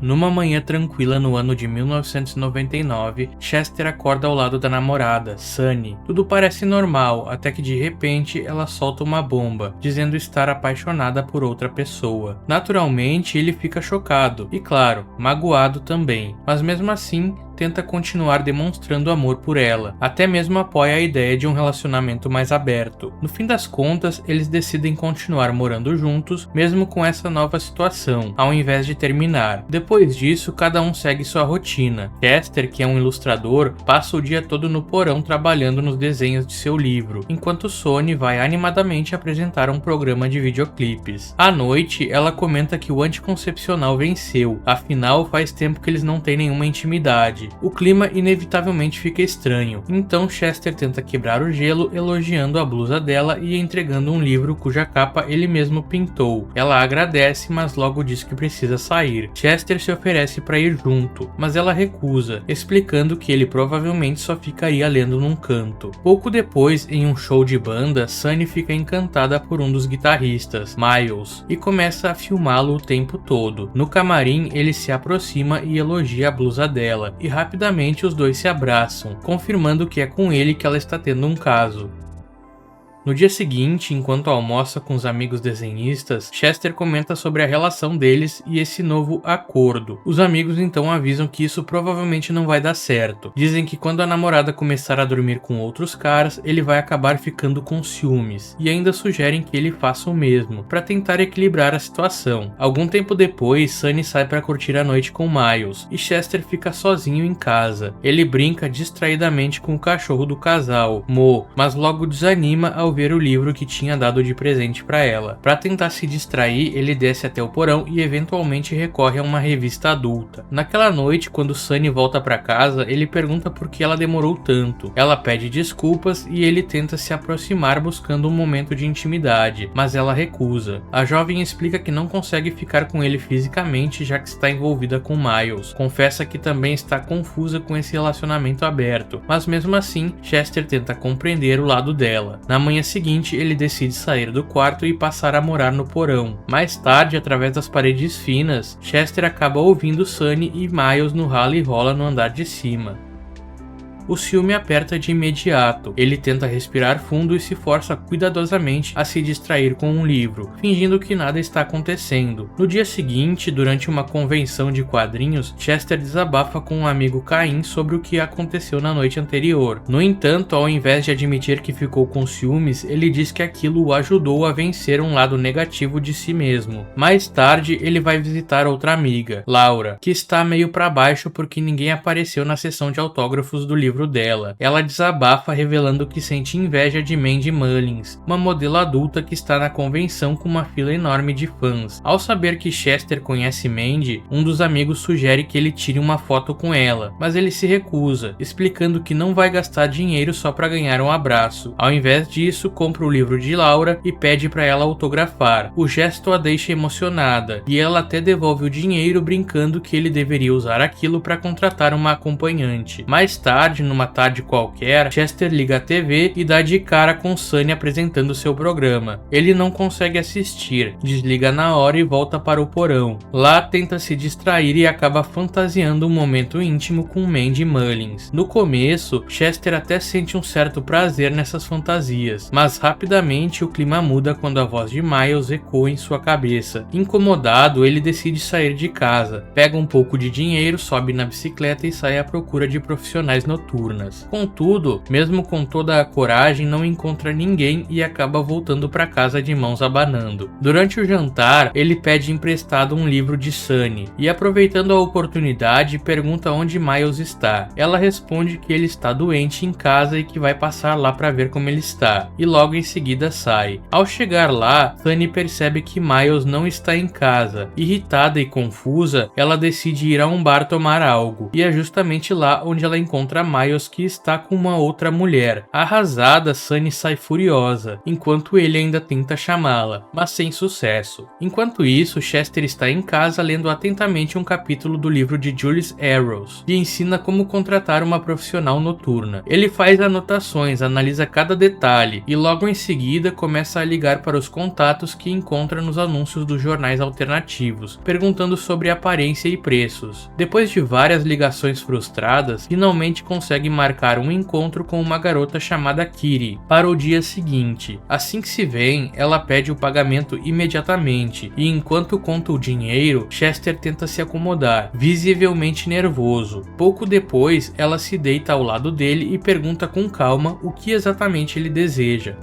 Numa manhã tranquila no ano de 1999, Chester acorda ao lado da namorada, Sunny. Tudo parece normal, até que de repente ela solta uma bomba, dizendo estar apaixonada por outra pessoa. Naturalmente, ele fica chocado e, claro, magoado também, mas mesmo assim, tenta continuar demonstrando amor por ela, até mesmo apoia a ideia de um relacionamento mais aberto. No fim das contas, eles decidem continuar morando juntos, mesmo com essa nova situação, ao invés de terminar. Depois disso, cada um segue sua rotina. Chester, que é um ilustrador, passa o dia todo no porão trabalhando nos desenhos de seu livro, enquanto Sonny vai animadamente apresentar um programa de videoclipes. À noite, ela comenta que o anticoncepcional venceu, afinal faz tempo que eles não têm nenhuma intimidade. O clima inevitavelmente fica estranho, então Chester tenta quebrar o gelo elogiando a blusa dela e entregando um livro cuja capa ele mesmo pintou. Ela agradece, mas logo diz que precisa sair. Chester se oferece para ir junto, mas ela recusa, explicando que ele provavelmente só ficaria lendo num canto. Pouco depois, em um show de banda, Sunny fica encantada por um dos guitarristas, Miles, e começa a filmá-lo o tempo todo. No camarim, ele se aproxima e elogia a blusa dela, e rapidamente os dois se abraçam, confirmando que é com ele que ela está tendo um caso. No dia seguinte, enquanto almoça com os amigos desenhistas, Chester comenta sobre a relação deles e esse novo acordo. Os amigos então avisam que isso provavelmente não vai dar certo. Dizem que quando a namorada começar a dormir com outros caras, ele vai acabar ficando com ciúmes, e ainda sugerem que ele faça o mesmo, para tentar equilibrar a situação. Algum tempo depois, Sunny sai para curtir a noite com Miles, e Chester fica sozinho em casa. Ele brinca distraidamente com o cachorro do casal, Mo, mas logo desanima ao ver o livro que tinha dado de presente para ela. Para tentar se distrair, ele desce até o porão e eventualmente recorre a uma revista adulta. Naquela noite, quando Sunny volta para casa, ele pergunta por que ela demorou tanto. Ela pede desculpas e ele tenta se aproximar buscando um momento de intimidade, mas ela recusa. A jovem explica que não consegue ficar com ele fisicamente já que está envolvida com Miles. Confessa que também está confusa com esse relacionamento aberto, mas mesmo assim, Chester tenta compreender o lado dela. Na manhã seguinte, ele decide sair do quarto e passar a morar no porão. Mais tarde, através das paredes finas, Chester acaba ouvindo Sunny e Miles no rala e rola no andar de cima. O ciúme aperta de imediato. Ele tenta respirar fundo e se força cuidadosamente a se distrair com um livro, fingindo que nada está acontecendo. No dia seguinte, durante uma convenção de quadrinhos, Chester desabafa com um amigo Caim sobre o que aconteceu na noite anterior. No entanto, ao invés de admitir que ficou com ciúmes, ele diz que aquilo o ajudou a vencer um lado negativo de si mesmo. Mais tarde, ele vai visitar outra amiga, Laura, que está meio para baixo porque ninguém apareceu na sessão de autógrafos do livro dela. Ela desabafa revelando que sente inveja de Mandy Mullins, uma modelo adulta que está na convenção com uma fila enorme de fãs. Ao saber que Chester conhece Mandy, um dos amigos sugere que ele tire uma foto com ela, mas ele se recusa, explicando que não vai gastar dinheiro só para ganhar um abraço. Ao invés disso, compra o livro de Laura e pede para ela autografar. O gesto a deixa emocionada, e ela até devolve o dinheiro brincando que ele deveria usar aquilo para contratar uma acompanhante. Mais tarde, numa tarde qualquer, Chester liga a TV e dá de cara com Sunny apresentando seu programa. Ele não consegue assistir, desliga na hora e volta para o porão. Lá tenta se distrair e acaba fantasiando um momento íntimo com Mandy Mullins. No começo, Chester até sente um certo prazer nessas fantasias, mas rapidamente o clima muda quando a voz de Miles ecoa em sua cabeça. Incomodado, ele decide sair de casa, pega um pouco de dinheiro, sobe na bicicleta e sai à procura de profissionais noturnas. Contudo, mesmo com toda a coragem, não encontra ninguém e acaba voltando para casa de mãos abanando. Durante o jantar, ele pede emprestado um livro de Sunny e, aproveitando a oportunidade, pergunta onde Miles está. Ela responde que ele está doente em casa e que vai passar lá para ver como ele está, e logo em seguida sai. Ao chegar lá, Sunny percebe que Miles não está em casa. Irritada e confusa, ela decide ir a um bar tomar algo, e é justamente lá onde ela encontra Miles Miles que está com uma outra mulher. Arrasada, Sunny sai furiosa, enquanto ele ainda tenta chamá-la, mas sem sucesso. Enquanto isso, Chester está em casa lendo atentamente um capítulo do livro de Julius Arrows, que ensina como contratar uma profissional noturna. Ele faz anotações, analisa cada detalhe e logo em seguida começa a ligar para os contatos que encontra nos anúncios dos jornais alternativos, perguntando sobre aparência e preços. Depois de várias ligações frustradas, finalmente consegue marcar um encontro com uma garota chamada Kitty para o dia seguinte. Assim que se veem, ela pede o pagamento imediatamente e enquanto conta o dinheiro, Chester tenta se acomodar, visivelmente nervoso. Pouco depois, ela se deita ao lado dele e pergunta com calma o que exatamente ele deseja.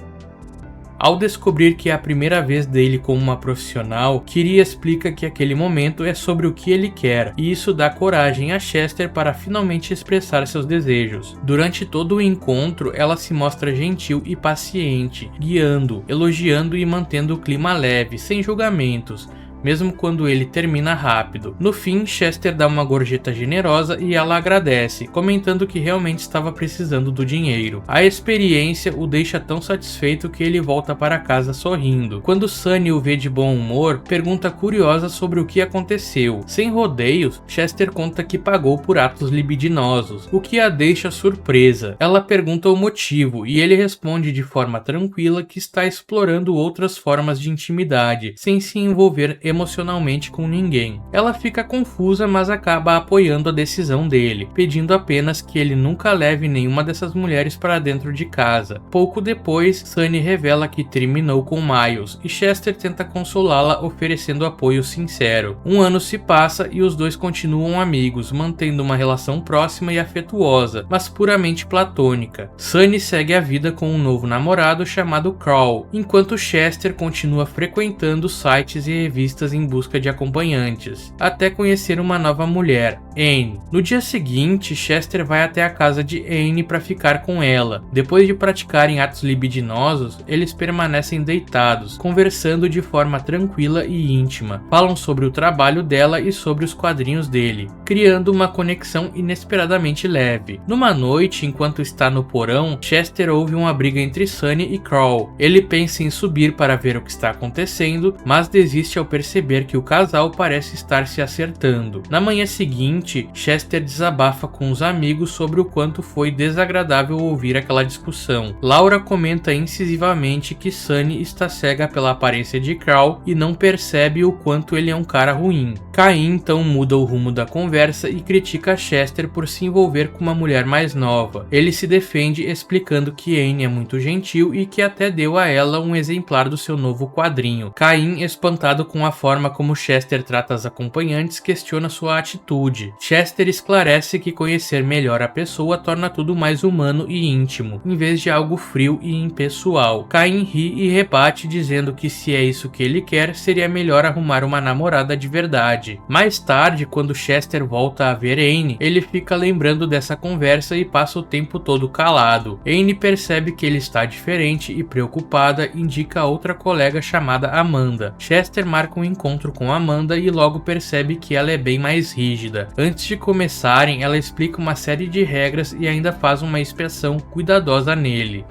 Ao descobrir que é a primeira vez dele como uma profissional, Kitty explica que aquele momento é sobre o que ele quer, e isso dá coragem a Chester para finalmente expressar seus desejos. Durante todo o encontro, ela se mostra gentil e paciente, guiando, elogiando e mantendo o clima leve, sem julgamentos, mesmo quando ele termina rápido. No fim, Chester dá uma gorjeta generosa e ela agradece, comentando que realmente estava precisando do dinheiro. A experiência o deixa tão satisfeito que ele volta para casa sorrindo. Quando Sunny o vê de bom humor, pergunta curiosa sobre o que aconteceu. Sem rodeios, Chester conta que pagou por atos libidinosos, o que a deixa surpresa. Ela pergunta o motivo e ele responde de forma tranquila que está explorando outras formas de intimidade, sem se envolver emocionalmente com ninguém. Ela fica confusa, mas acaba apoiando a decisão dele, pedindo apenas que ele nunca leve nenhuma dessas mulheres para dentro de casa. Pouco depois, Sunny revela que terminou com Miles e Chester tenta consolá-la oferecendo apoio sincero. Um ano se passa e os dois continuam amigos, mantendo uma relação próxima e afetuosa, mas puramente platônica. Sunny segue a vida com um novo namorado chamado Carl, enquanto Chester continua frequentando sites e revistas em busca de acompanhantes, até conhecer uma nova mulher, Anne. No dia seguinte, Chester vai até a casa de Anne para ficar com ela. Depois de praticarem atos libidinosos, eles permanecem deitados, conversando de forma tranquila e íntima. Falam sobre o trabalho dela e sobre os quadrinhos dele, criando uma conexão inesperadamente leve. Numa noite, enquanto está no porão, Chester ouve uma briga entre Sunny e Carl. Ele pensa em subir para ver o que está acontecendo, mas desiste ao perceber que o casal parece estar se acertando. Na manhã seguinte, Chester desabafa com os amigos sobre o quanto foi desagradável ouvir aquela discussão. Laura comenta incisivamente que Sunny está cega pela aparência de Carl e não percebe o quanto ele é um cara ruim. Cain então muda o rumo da conversa e critica Chester por se envolver com uma mulher mais nova. Ele se defende explicando que Anne é muito gentil e que até deu a ela um exemplar do seu novo quadrinho. Cain, espantado com a forma como Chester trata as acompanhantes, questiona sua atitude. Chester esclarece que conhecer melhor a pessoa torna tudo mais humano e íntimo, em vez de algo frio e impessoal. Cain ri e rebate dizendo que se é isso que ele quer, seria melhor arrumar uma namorada de verdade. Mais tarde, quando Chester volta a ver Anne, ele fica lembrando dessa conversa e passa o tempo todo calado. Anne percebe que ele está diferente e preocupada, indica a outra colega chamada Amanda. Chester marca um encontro com Amanda e logo percebe que ela é bem mais rígida. Antes de começarem, ela explica uma série de regras e ainda faz uma inspeção cuidadosa nele.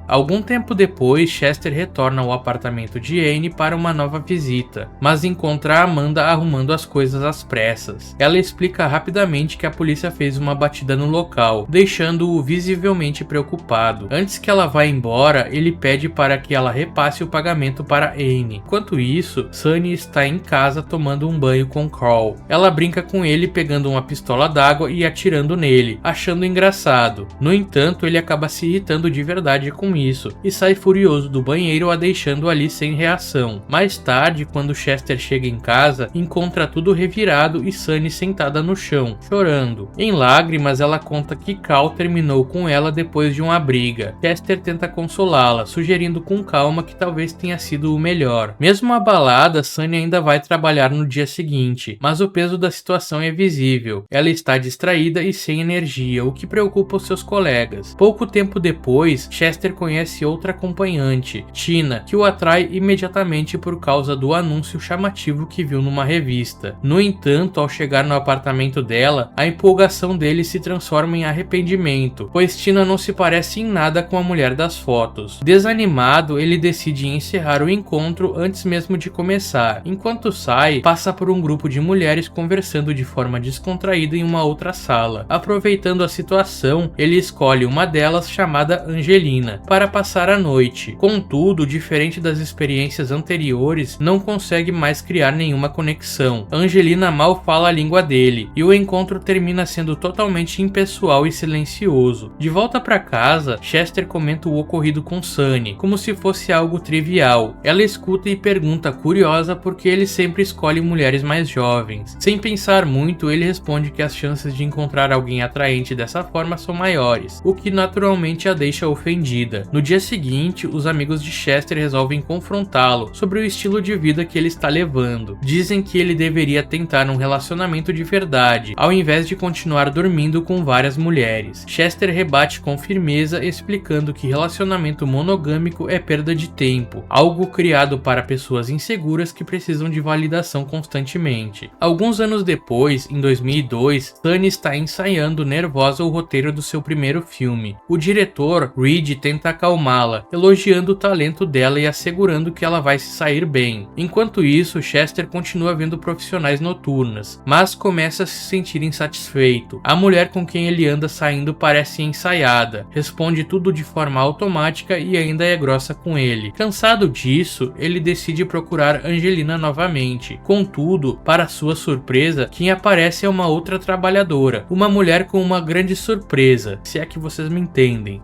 Algum tempo depois, Chester retorna ao apartamento de Anne para uma nova visita, mas encontra a Amanda arrumando as coisas às pressas. Ela explica rapidamente que a polícia fez uma batida no local, deixando-o visivelmente preocupado. Antes que ela vá embora, ele pede para que ela repasse o pagamento para Anne. Enquanto isso, Sunny está em casa tomando um banho com Carl. Ela brinca com ele pegando uma pistola d'água e atirando nele, achando engraçado. No entanto, ele acaba se irritando de verdade com isso e sai furioso do banheiro, a deixando ali sem reação. Mais tarde, quando Chester chega em casa, encontra tudo revirado e Sunny sentada no chão, chorando. Em lágrimas, ela conta que Carl terminou com ela depois de uma briga. Chester tenta consolá-la, sugerindo com calma que talvez tenha sido o melhor. Mesmo abalada, Sunny ainda vai trabalhar no dia seguinte, mas o peso da situação é visível. Ela está distraída e sem energia, o que preocupa os seus colegas. Pouco tempo depois, Chester conhece outra acompanhante, Tina, que o atrai imediatamente por causa do anúncio chamativo que viu numa revista. No entanto, ao chegar no apartamento dela, a empolgação dele se transforma em arrependimento, pois Tina não se parece em nada com a mulher das fotos. Desanimado, ele decide encerrar o encontro antes mesmo de começar. Enquanto sai, passa por um grupo de mulheres conversando de forma descontraída em uma outra sala. Aproveitando a situação, ele escolhe uma delas chamada Angelina para passar a noite. Contudo, diferente das experiências anteriores, não consegue mais criar nenhuma conexão. Angelina mal fala a língua dele e o encontro termina sendo totalmente impessoal e silencioso. De volta para casa, Chester comenta o ocorrido com Sunny, como se fosse algo trivial. Ela escuta e pergunta curiosa por que ele sempre escolhe mulheres mais jovens. Sem pensar muito, ele responde que as chances de encontrar alguém atraente dessa forma são maiores, o que naturalmente a deixa ofendida. No dia seguinte, os amigos de Chester resolvem confrontá-lo sobre o estilo de vida que ele está levando. Dizem que ele deveria tentar um relacionamento de verdade, ao invés de continuar dormindo com várias mulheres. Chester rebate com firmeza, explicando que relacionamento monogâmico é perda de tempo, algo criado para pessoas inseguras que precisam de validação constantemente. Alguns anos depois, em 2002, Sunny está ensaiando nervosa o roteiro do seu primeiro filme. O diretor, Reed, tenta acalmá-la, elogiando o talento dela e assegurando que ela vai se sair bem. Enquanto isso, Chester continua vendo profissionais noturnas, mas começa a se sentir insatisfeito. A mulher com quem ele anda saindo parece ensaiada, responde tudo de forma automática e ainda é grossa com ele. Cansado disso, ele decide procurar Angelina novamente. Contudo, para sua surpresa, quem aparece é uma outra trabalhadora, uma mulher com uma grande surpresa, se é que vocês me entendem,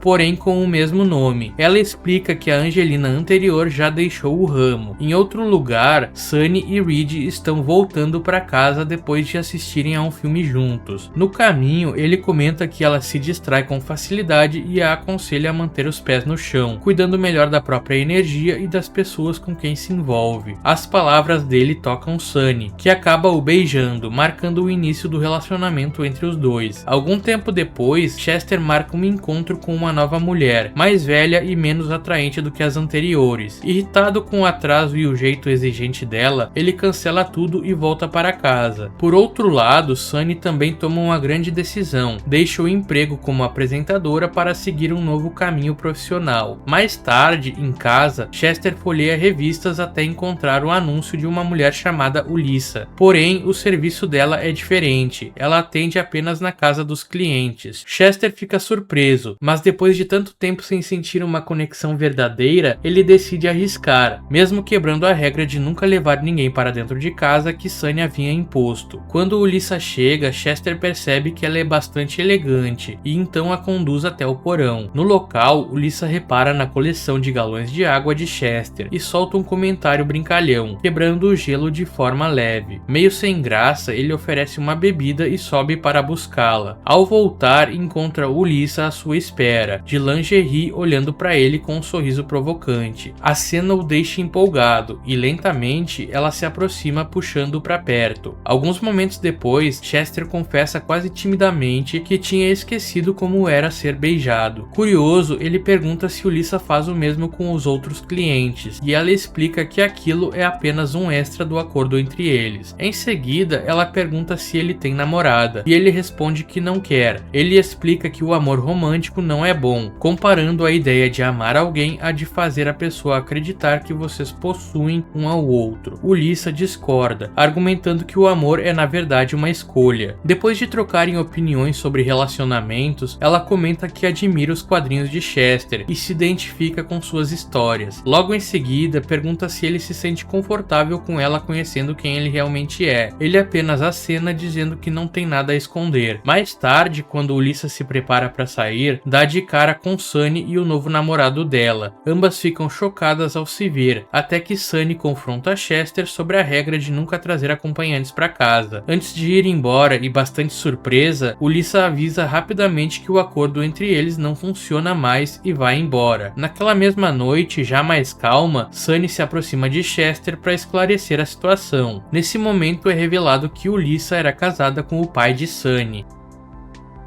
porém com o mesmo nome. Ela explica que a Angelina anterior já deixou o ramo. Em outro lugar, Sunny e Reed estão voltando para casa depois de assistirem a um filme juntos. No caminho, ele comenta que ela se distrai com facilidade e a aconselha a manter os pés no chão, cuidando melhor da própria energia e das pessoas com quem se envolve. As palavras dele tocam Sunny, que acaba o beijando, marcando o início do relacionamento entre os dois. Algum tempo depois, Chester marca um encontro com uma nova mulher, mais velha e menos atraente do que as anteriores. Irritado com o atraso e o jeito exigente dela, ele cancela tudo e volta para casa. Por outro lado, Sunny também toma uma grande decisão, deixa o emprego como apresentadora para seguir um novo caminho profissional. Mais tarde, em casa, Chester folheia revistas até encontrar o anúncio de uma mulher chamada Ulissa. Porém, o serviço dela é diferente, ela atende apenas na casa dos clientes. Chester fica surpreso, mas depois de tanto tempo sem sentir uma conexão verdadeira, ele decide arriscar, mesmo quebrando a regra de nunca levar ninguém para dentro de casa que Sunny havia imposto. Quando Ulissa chega, Chester percebe que ela é bastante elegante e então a conduz até o porão. No local, Ulissa repara na coleção de galões de água de Chester e solta um comentário brincalhão, quebrando o gelo de forma leve. Meio sem graça, ele oferece uma bebida e sobe para buscá-la. Ao voltar, encontra Ulissa à sua espera, de lingerie, olhando para ele com um sorriso provocante. A cena o deixa empolgado e lentamente ela se aproxima, puxando-o para perto. Alguns momentos depois, Chester confessa quase timidamente que tinha esquecido como era ser beijado. Curioso, ele pergunta se Ulissa faz o mesmo com os outros clientes e ela explica que aquilo é apenas um extra do acordo entre eles. Em seguida, ela pergunta se ele tem namorada e ele responde que não quer. Ele explica que o amor romântico não é bom, comparando a ideia de amar alguém a de fazer a pessoa acreditar que vocês possuem um ao outro. Ulissa discorda, argumentando que o amor é na verdade uma escolha. Depois de trocarem opiniões sobre relacionamentos, ela comenta que admira os quadrinhos de Chester e se identifica com suas histórias. Logo em seguida, pergunta se ele se sente confortável com ela conhecendo quem ele realmente é. Ele apenas acena, dizendo que não tem nada a esconder. Mais tarde, quando Ulissa se prepara para sair, dá de cara com Sunny e o novo namorado dela. Ambas ficam chocadas ao se ver, até que Sunny confronta Chester sobre a regra de nunca trazer acompanhantes para casa. Antes de ir embora e bastante surpresa, Ulissa avisa rapidamente que o acordo entre eles não funciona mais e vai embora. Naquela mesma noite, já mais calma, Sunny se aproxima de Chester para esclarecer a situação. Nesse momento é revelado que Ulissa era casada com o pai de Sunny.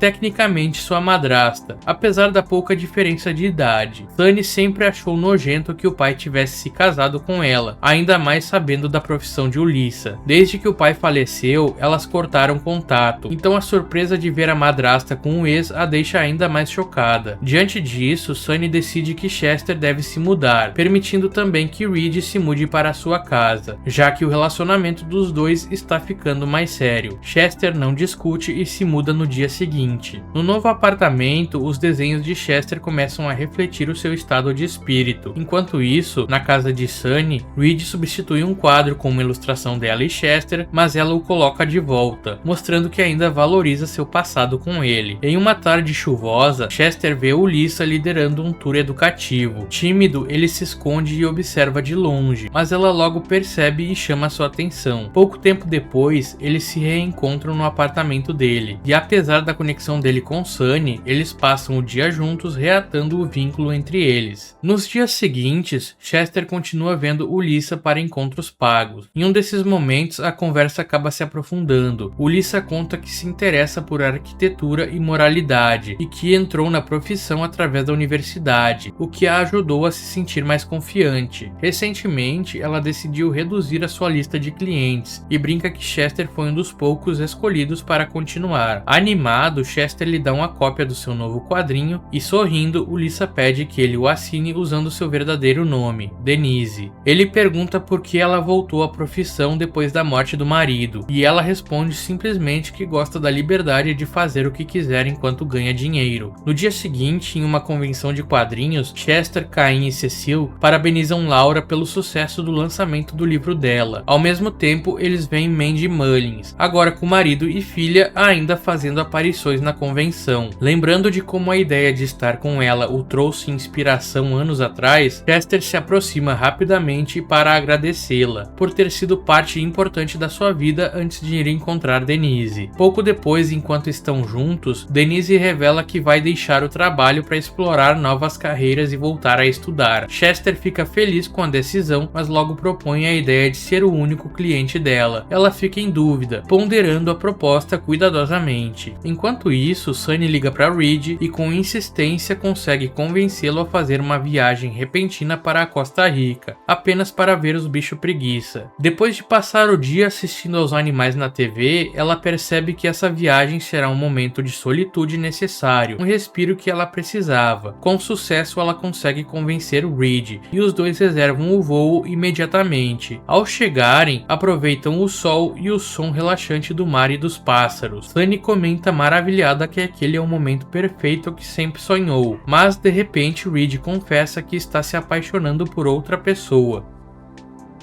tecnicamente sua madrasta, apesar da pouca diferença de idade. Sunny sempre achou nojento que o pai tivesse se casado com ela, ainda mais sabendo da profissão de Ulissa. Desde que o pai faleceu, elas cortaram contato, então a surpresa de ver a madrasta com o ex a deixa ainda mais chocada. Diante disso, Sunny decide que Chester deve se mudar, permitindo também que Reed se mude para a sua casa, já que o relacionamento dos dois está ficando mais sério. Chester não discute e se muda no dia seguinte. No novo apartamento, os desenhos de Chester começam a refletir o seu estado de espírito. Enquanto isso, na casa de Sunny, Reed substitui um quadro com uma ilustração dela e Chester, mas ela o coloca de volta, mostrando que ainda valoriza seu passado com ele. Em uma tarde chuvosa, Chester vê Ulissa liderando um tour educativo. Tímido, ele se esconde e observa de longe, mas ela logo percebe e chama sua atenção. Pouco tempo depois, eles se reencontram no apartamento dele, e apesar da conexão dele com Sunny, eles passam o dia juntos reatando o vínculo entre eles. Nos dias seguintes, Chester continua vendo Ulissa para encontros pagos. Em um desses momentos, a conversa acaba se aprofundando. Ulissa conta que se interessa por arquitetura e moralidade, e que entrou na profissão através da universidade, o que a ajudou a se sentir mais confiante. Recentemente, ela decidiu reduzir a sua lista de clientes, e brinca que Chester foi um dos poucos escolhidos para continuar. Animado, Chester lhe dá uma cópia do seu novo quadrinho, e sorrindo, Ulissa pede que ele o assine usando seu verdadeiro nome, Denise. Ele pergunta por que ela voltou à profissão depois da morte do marido, e ela responde simplesmente que gosta da liberdade de fazer o que quiser enquanto ganha dinheiro. No dia seguinte, em uma convenção de quadrinhos, Chester, Cain e Cecile parabenizam Laura pelo sucesso do lançamento do livro dela. Ao mesmo tempo, eles veem Mandy Mullins, agora com marido e filha, ainda fazendo aparições na convenção. Lembrando de como a ideia de estar com ela o trouxe inspiração anos atrás, Chester se aproxima rapidamente para agradecê-la por ter sido parte importante da sua vida antes de ir encontrar Denise. Pouco depois, enquanto estão juntos, Denise revela que vai deixar o trabalho para explorar novas carreiras e voltar a estudar. Chester fica feliz com a decisão, mas logo propõe a ideia de ser o único cliente dela. Ela fica em dúvida, ponderando a proposta cuidadosamente. Enquanto isso, Sunny liga para Reed e com insistência consegue convencê-lo a fazer uma viagem repentina para a Costa Rica, apenas para ver os bichos preguiça. Depois de passar o dia assistindo aos animais na TV, ela percebe que essa viagem será um momento de solitude necessário, um respiro que ela precisava. Com sucesso, ela consegue convencer Reed, e os dois reservam o voo imediatamente. Ao chegarem, aproveitam o sol e o som relaxante do mar e dos pássaros. Sunny comenta maravilhada que aquele é o momento perfeito que sempre sonhou, mas de repente Reed confessa que está se apaixonando por outra pessoa,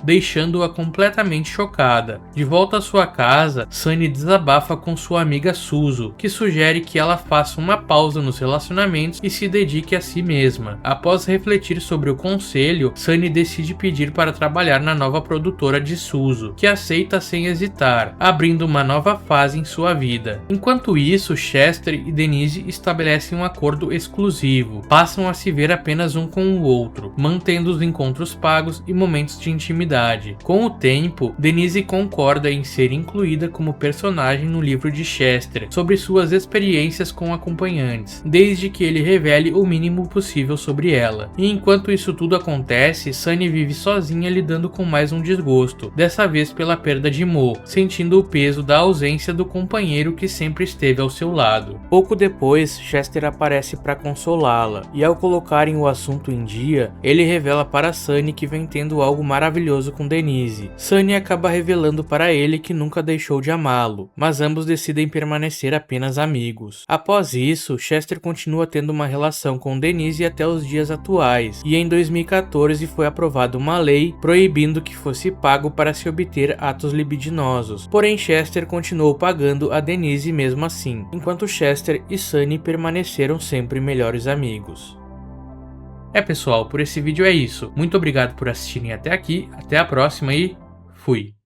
deixando-a completamente chocada. De volta à sua casa, Sunny desabafa com sua amiga Suzu, que sugere que ela faça uma pausa nos relacionamentos e se dedique a si mesma. Após refletir sobre o conselho, Sunny decide pedir para trabalhar na nova produtora de Suzu, que aceita sem hesitar, abrindo uma nova fase em sua vida. Enquanto isso, Chester e Denise estabelecem um acordo exclusivo, passam a se ver apenas um com o outro, mantendo os encontros pagos e momentos de intimidade. Com o tempo, Denise concorda em ser incluída como personagem no livro de Chester sobre suas experiências com acompanhantes, desde que ele revele o mínimo possível sobre ela. E enquanto isso tudo acontece, Sunny vive sozinha lidando com mais um desgosto, dessa vez pela perda de Mo, sentindo o peso da ausência do companheiro que sempre esteve ao seu lado. Pouco depois, Chester aparece para consolá-la, e ao colocarem o assunto em dia, ele revela para Sunny que vem tendo algo maravilhoso com Denise. Sunny acaba revelando para ele que nunca deixou de amá-lo, mas ambos decidem permanecer apenas amigos. Após isso, Chester continua tendo uma relação com Denise até os dias atuais, e em 2014 foi aprovada uma lei proibindo que fosse pago para se obter atos libidinosos. Porém, Chester continuou pagando a Denise mesmo assim, enquanto Chester e Sunny permaneceram sempre melhores amigos. Pessoal, por esse vídeo é isso. Muito obrigado por assistirem até aqui, até a próxima e fui!